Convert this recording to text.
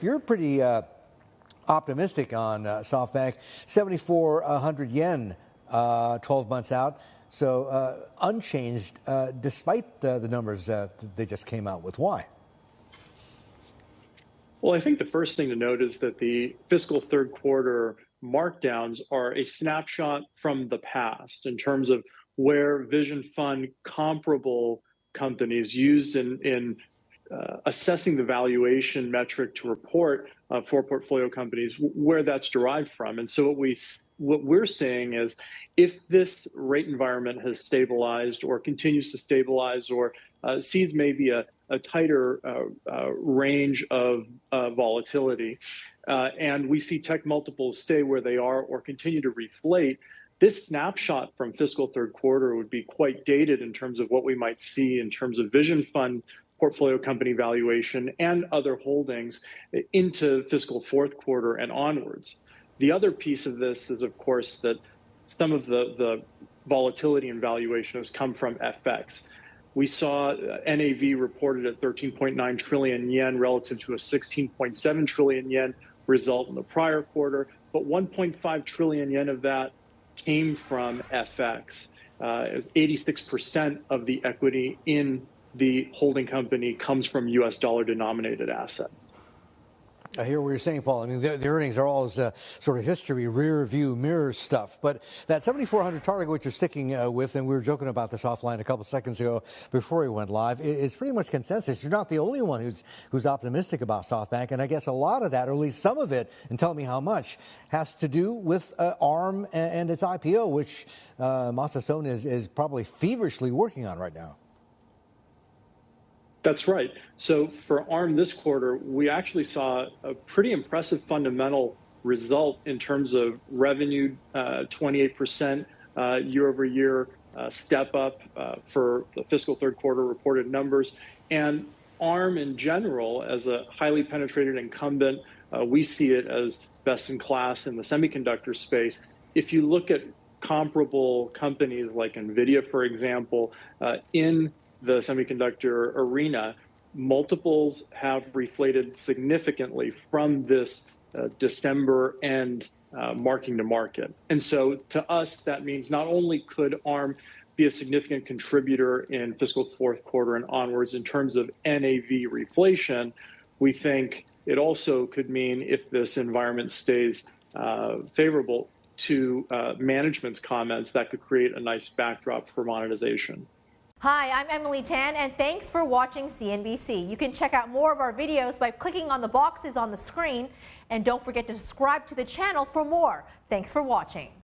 You're pretty optimistic on SoftBank, 7,400 yen, 12 months out. So unchanged despite the numbers that they just came out with. Why? Well, I think the first thing to note is that the fiscal third quarter markdowns are a snapshot from the past in terms of where Vision Fund comparable companies used in assessing the valuation metric to report for portfolio companies, where that's derived from. And so what we're seeing is, if this rate environment has stabilized or continues to stabilize or sees maybe a tighter range of volatility, and we see tech multiples stay where they are or continue to reflate, this snapshot from fiscal third quarter would be quite dated in terms of what we might see in terms of Vision Fund portfolio company valuation and other holdings into fiscal fourth quarter and onwards. The other piece of this is, of course, that some of the volatility in valuation has come from FX. We saw NAV reported at 13.9 trillion yen relative to a 16.7 trillion yen result in the prior quarter, but 1.5 trillion yen of that came from FX. 86% of the equity in the holding company comes from US dollar denominated assets. I hear what you're saying, Paul. I mean, the earnings are all sort of history, rear view mirror stuff. But that 7,400 target, which you're sticking with, and we were joking about this offline a couple seconds ago before we went live, is pretty much consensus. You're not the only one who's optimistic about SoftBank, and I guess a lot of that, or at least some of it, and tell me how much, has to do with ARM and its IPO, which Masa-san is probably feverishly working on right now. That's right. So for ARM this quarter, we actually saw a pretty impressive fundamental result in terms of revenue, 28% year over year step up for the fiscal third quarter reported numbers. And ARM in general, as a highly penetrated incumbent, we see it as best in class in the semiconductor space. If you look at comparable companies like NVIDIA, for example, in the semiconductor arena, multiples have reflated significantly from this December end marking to market. And so to us, that means not only could ARM be a significant contributor in fiscal fourth quarter and onwards in terms of NAV reflation, we think it also could mean, if this environment stays favorable to management's comments, that could create a nice backdrop for monetization. Hi, I'm Emily Tan, and thanks for watching CNBC. You can check out more of our videos by clicking on the boxes on the screen, and don't forget to subscribe to the channel for more. Thanks for watching.